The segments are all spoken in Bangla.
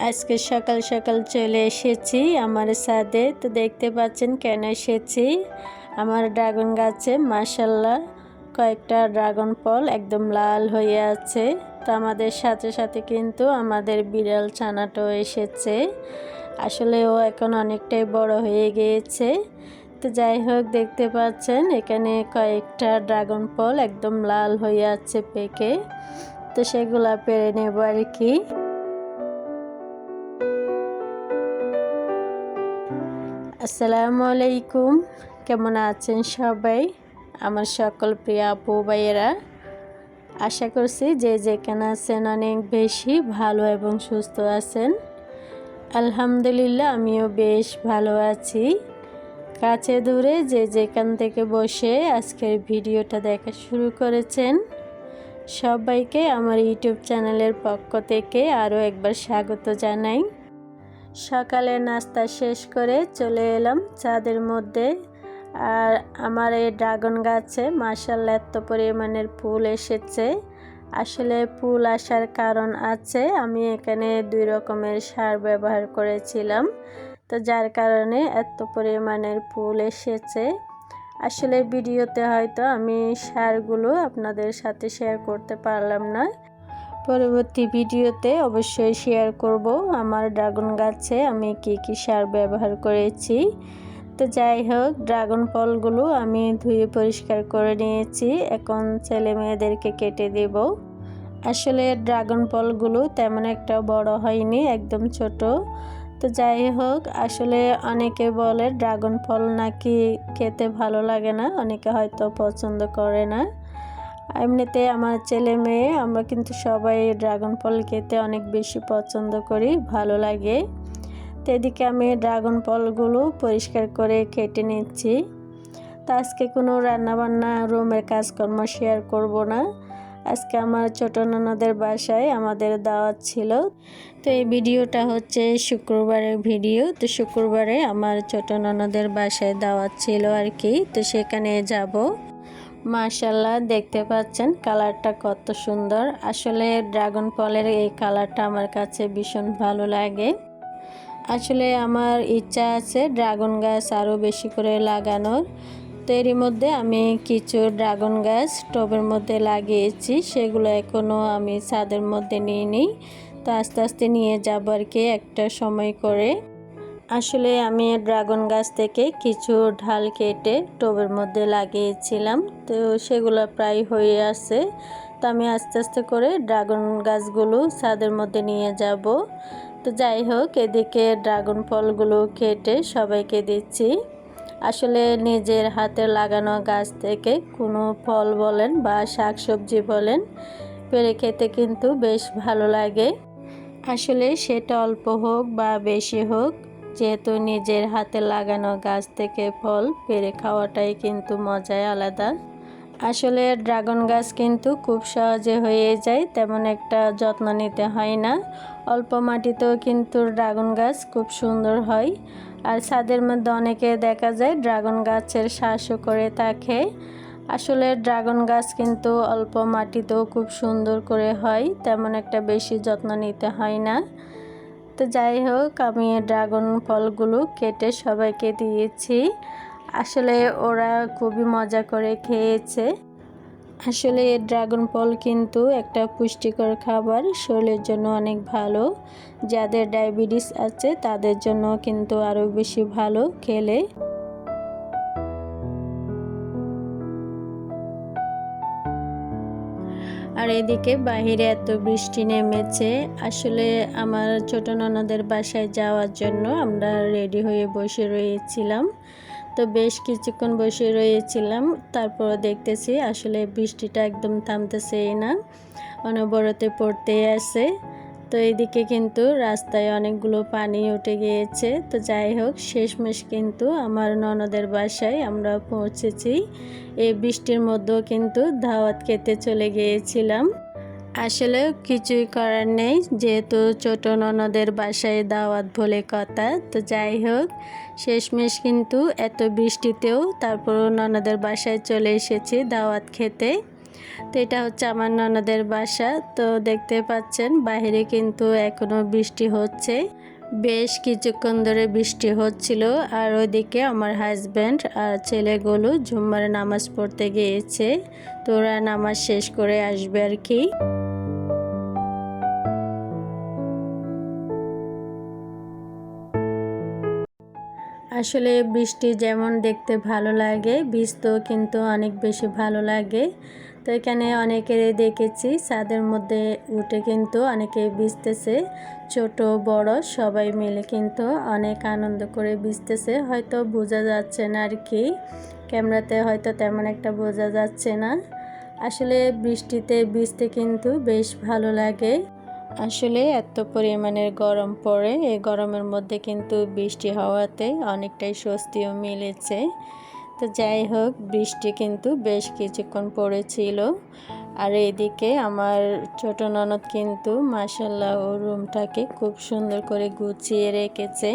আজকে সকাল সকাল চলে এসেছি আমার ছাদে। তো দেখতে পাচ্ছেন কেন এসেছি, আমার ড্রাগন গাছে মাশাআল্লাহ কয়েকটা ড্রাগন ফল একদম লাল হয়ে আছে। তো আমাদের সাথে সাথে কিন্তু আমাদের বিড়াল ছানাটাও এসেছে। আসলে ও এখন অনেকটাই বড় হয়ে গিয়েছে। তো যাই হোক, দেখতে পাচ্ছেন এখানে কয়েকটা ড্রাগন ফল একদম লাল হয়ে আছে পেকে। তো সেগুলা পেরে নেব আর কি। আসসালামু আলাইকুম, কেমন আছেন সবাই আমার সকল প্রিয় আপু ভাইয়েরা? আশা করছি যে যেখানে আছেন অনেক বেশি ভালো এবং সুস্থ আছেন। আলহামদুলিল্লাহ আমিও বেশ ভালো আছি। কাছে দূরে যে যেখান থেকে বসে আজকের ভিডিওটা দেখা শুরু করেছেন সবাইকে আমার ইউটিউব চ্যানেলের পক্ষ থেকে আরও একবার স্বাগত জানাই। সকালে নাস্তা শেষ করে চলে এলাম ছাদের মধ্যে। আর আমার এই ড্রাগন গাছে মাশাআল্লাহ এত পরিমাণের ফুল এসেছে। আসলে ফুল আসার কারণ আছে, আমি এখানে 2 রকমের সার ব্যবহার করেছিলাম, তো যার কারণে এত পরিমাণের ফুল এসেছে। আসলে ভিডিওতে হয়তো আমি সারগুলো আপনাদের সাথে শেয়ার করতে পারলাম না, পরবর্তী ভিডিওতে অবশ্যই শেয়ার করব আমার ড্রাগন গাছে আমি কি সার ব্যবহার করেছি। তো যাই হোক, ড্রাগন ফলগুলো আমি ধুয়ে পরিষ্কার করে নিয়েছি, এখন ছেলে মেয়েদেরকে কেটে দেব। আসলে ড্রাগন ফলগুলো তেমন একটা বড় হয়নি, একদম ছোট। তো যাই হোক, আসলে অনেকে বলে ড্রাগন ফল নাকি খেতে ভালো লাগে না, অনেকে হয়তো পছন্দ করে না। এমনিতে আমার ছেলে মেয়ে আমরা কিন্তু সবাই ড্রাগন ফল খেতে অনেক বেশি পছন্দ করি, ভালো লাগে। তো এদিকে আমি ড্রাগন ফলগুলো পরিষ্কার করে কেটে নিচ্ছি। তো আজকে কোনো রান্নাবান্না রুমের কাজকর্ম শেয়ার করব না। আজকে আমার ছোট ননদের বাসায় আমাদের দাওয়াত ছিল। তো এই ভিডিওটা হচ্ছে শুক্রবারের ভিডিও। তো শুক্রবারে আমার ছোট ননদের বাসায় দাওয়াত ছিল আর কি, তো সেখানে যাব। মাশাআল্লাহ দেখতে পাচ্ছেন কালারটা কত সুন্দর। আসলে ড্রাগন ফলের এই কালারটা আমার কাছে ভীষণ ভালো লাগে। আসলে আমার ইচ্ছা আছে ড্রাগন গাছ আরও বেশি করে লাগানোর। তো এরই মধ্যে আমি কিছু ড্রাগন গাছ টবের মধ্যে লাগিয়েছি, সেগুলো এখনও আমি ছাদের মধ্যে নিইনি। তো আস্তে আস্তে নিয়ে যাব আর কি একটা সময় করে। আসলে আমি ড্রাগন গাছ থেকে কিছু ঢাল কেটে টবের মধ্যে লাগিয়েছিলাম, তো সেগুলো প্রায় হয়ে আসছে। তো আমি আস্তে আস্তে করে ড্রাগন গাছগুলো ছাদের মধ্যে নিয়ে যাব। তো যাই হোক, এদিকে ড্রাগন ফলগুলো কেটে সবাইকে দিচ্ছি। আসলে নিজের হাতে লাগানো গাছ থেকে কোনো ফল বলেন বা শাকসবজি বলেন পেরে খেতে কিন্তু বেশ ভালো লাগে। আসলে সেটা অল্প হোক বা বেশি হোক, যেহেতু নিজের হাতে লাগানো গাছ থেকে ফল পেরে খাওয়াটাই কিন্তু মজাই আলাদা। আসলে ড্রাগন গাছ কিন্তু খুব সহজে হয়ে যায়, তেমন একটা যত্ন নিতে হয় না। অল্প মাটিতেও কিন্তু ড্রাগন গাছ খুব সুন্দর হয়। আর ছাদের মধ্যে অনেকে দেখা যায় ড্রাগন গাছের শ্বাসও করে থাকে। আসলে ড্রাগন গাছ কিন্তু অল্প মাটিতেও খুব সুন্দর করে হয়, তেমন একটা বেশি যত্ন নিতে হয় না। তো যাই হোক, আমি ড্রাগন ফলগুলো কেটে সবাইকে দিয়েছি। আসলে ওরা খুবই মজা করে খেয়েছে। আসলে ড্রাগন ফল কিন্তু একটা পুষ্টিকর খাবার, শরীরের জন্য অনেক ভালো। যাদের ডায়াবেটিস আছে তাদের জন্য কিন্তু আরও বেশি ভালো খেলে। আর এদিকে বাহিরে এত বৃষ্টি নেমেছে। আসলে আমার ছোট ননদের বাসায় যাওয়ার জন্য আমরা রেডি হয়ে বসে রয়েছিলাম। তো বেশ কিছুক্ষণ বসে রয়েছিলাম, তারপর দেখতেছি আসলে বৃষ্টিটা একদম থামতেছেই না, অনবরতে পড়তেই আছে। তো এদিকে কিন্তু রাস্তায় অনেকগুলো পানি উঠে গিয়েছে। তো যাই হোক, শেষমেশ কিন্তু আমার ননদের বাসায় আমরা পৌঁছেছি। এই বৃষ্টির মধ্যেও কিন্তু দাওয়াত খেতে চলে গিয়েছিলাম। আসলে কিছুই করার নেই, যেহেতু ছোট ননদের বাসায় দাওয়াত বলে কথা। তো যাই হোক, শেষমেশ কিন্তু এত বৃষ্টিতেও তারপর ননদের বাসায় চলে এসেছি দাওয়াত খেতে। তো এটা হচ্ছে আমার ননদের বাসা। তো দেখতে পাচ্ছেন বাইরে কিন্তু এখনো বৃষ্টি হচ্ছে, বেশ কিছুক্ষণ ধরে বৃষ্টি হচ্ছিল। আর ওইদিকে আমার হাজব্যান্ড আর ছেলেগুলো জুম্মার নামাজ পড়তে গিয়েছে, তো ওরা নামাজ শেষ করে আসবে আর কি। আসলে বৃষ্টি যেমন দেখতে ভালো লাগে, ভিজতেও কিন্তু অনেক বেশি ভালো লাগে। তো এখানে অনেকের দেখেছি ছাদের মধ্যে উঠে কিন্তু অনেকে ভিজতেছে, ছোট বড় সবাই মিলে কিন্তু অনেক আনন্দ করে ভিজতেছে। হয়তো বোঝা যাচ্ছে না আর কি, ক্যামেরাতে হয়তো তেমন একটা বোঝা যাচ্ছে না। আসলে বৃষ্টিতে ভিজতে কিন্তু বেশ ভালো লাগে। আসলে এত পরিমাণের গরম পড়ে, এই গরমের মধ্যে কিন্তু বৃষ্টি হওয়াতে অনেকটাই স্বস্তিও মিলেছে। তো যাই হোক, বৃষ্টি কিন্তু বেশ কিছুক্ষণ পড়েছিল। আর এদিকে আমার ছোট ননদ কিন্তু মাশাআল্লাহ ওর রুমটাকে খুব সুন্দর করে গুছিয়ে রেখেছে।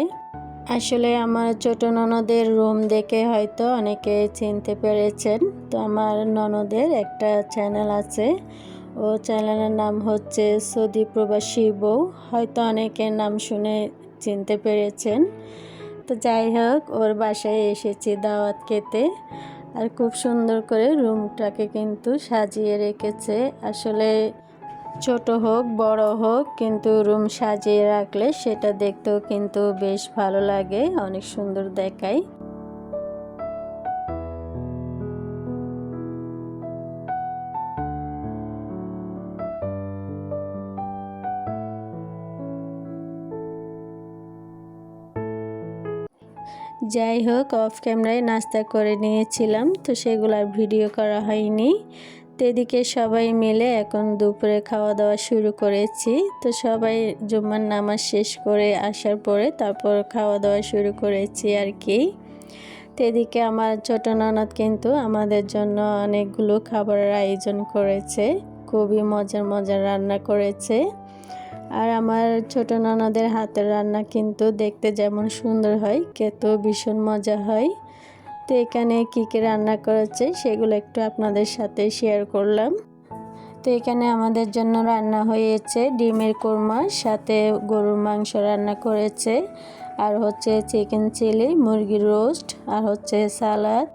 আসলে আমার ছোট ননদের রুম দেখে হয়তো অনেকে চিনতে পেরেছেন। তো আমার ননদের একটা চ্যানেল আছে, ও চ্যানেলের নাম হচ্ছে সৌদি প্রবাসী বউ, হয়তো অনেকের নাম শুনে চিনতে পেরেছেন। তো যাই হোক, ওর বাসায় এসেছি দাওয়াত খেতে। আর খুব সুন্দর করে রুমটাকে কিন্তু সাজিয়ে রেখেছে। আসলে ছোট হোক বড় হোক, কিন্তু রুম সাজিয়ে রাখলে সেটা দেখতেও কিন্তু বেশ ভালো লাগে, অনেক সুন্দর দেখায়। যাই হোক, অফ ক্যামেরায় নাস্তা করে নিয়েছিলাম, তো সেগুলোর ভিডিও করা হয়নি। তো এদিকে সবাই মিলে এখন দুপুরে খাওয়া দাওয়া শুরু করেছি। তো সবাই জুম্মার নামাজ শেষ করে আসার পরে তারপর খাওয়া দাওয়া শুরু করেছি আর কি। তো এদিকে আমার ছোট ননদ কিন্তু আমাদের জন্য অনেকগুলো খাবারের আয়োজন করেছে, খুবই মজার মজার রান্না করেছে। আর আমার ছোট ননদের হাতের রান্না কিন্তু দেখতে যেমন সুন্দর হয়, খেতেও ভীষণ মজা হয়। তো এখানে কী কী রান্না করেছে সেগুলো একটু আপনাদের সাথে শেয়ার করলাম। তো এখানে আমাদের জন্য রান্না হয়েছে ডিমের কোরমা, সাথে গরুর মাংস রান্না করেছে, আর হচ্ছে চিকেন চিলি, মুরগির রোস্ট, আর হচ্ছে সালাদ,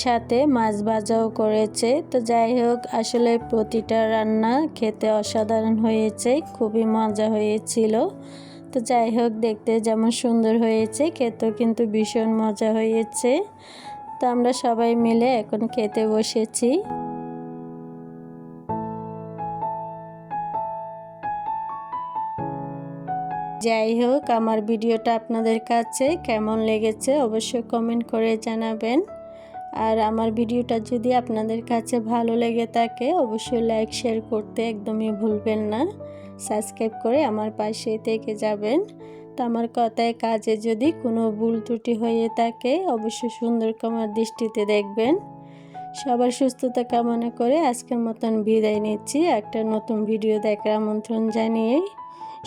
সাথে মাছ ভাজাও করেছে। তো যাই হোক, আসলে প্রতিটা রান্না খেতে অসাধারণ হয়েছে, খুবই মজা হয়েছিল। তো যাই হোক, দেখতে যেমন সুন্দর হয়েছে, খেতেও কিন্তু ভীষণ মজা হয়েছে। তো আমরা সবাই মিলে এখন খেতে বসেছি। যাই হোক, আমার ভিডিওটা আপনাদের কাছে কেমন লেগেছে অবশ্যই কমেন্ট করে জানাবেন। আর আমার ভিডিওটা যদি আপনাদের কাছে ভালো লেগে থাকে অবশ্যই লাইক শেয়ার করতে একদমই ভুলবেন না। সাবস্ক্রাইব করে আমার পাশে থেকে যাবেন। তো আমার কথায় কাজে যদি কোনো ভুল ত্রুটি হয়ে থাকে অবশ্যই সুন্দর ক্ষমার দৃষ্টিতে দেখবেন। সবার সুস্থতা কামনা করে আজকের মতন বিদায় নিচ্ছি। একটা নতুন ভিডিও দেখার আমন্ত্রণ জানিয়ে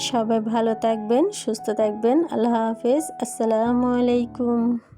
সবাই ভালো থাকবেন, সুস্থ থাকবেন। আল্লাহ হাফেজ, আসসালামু আলাইকুম।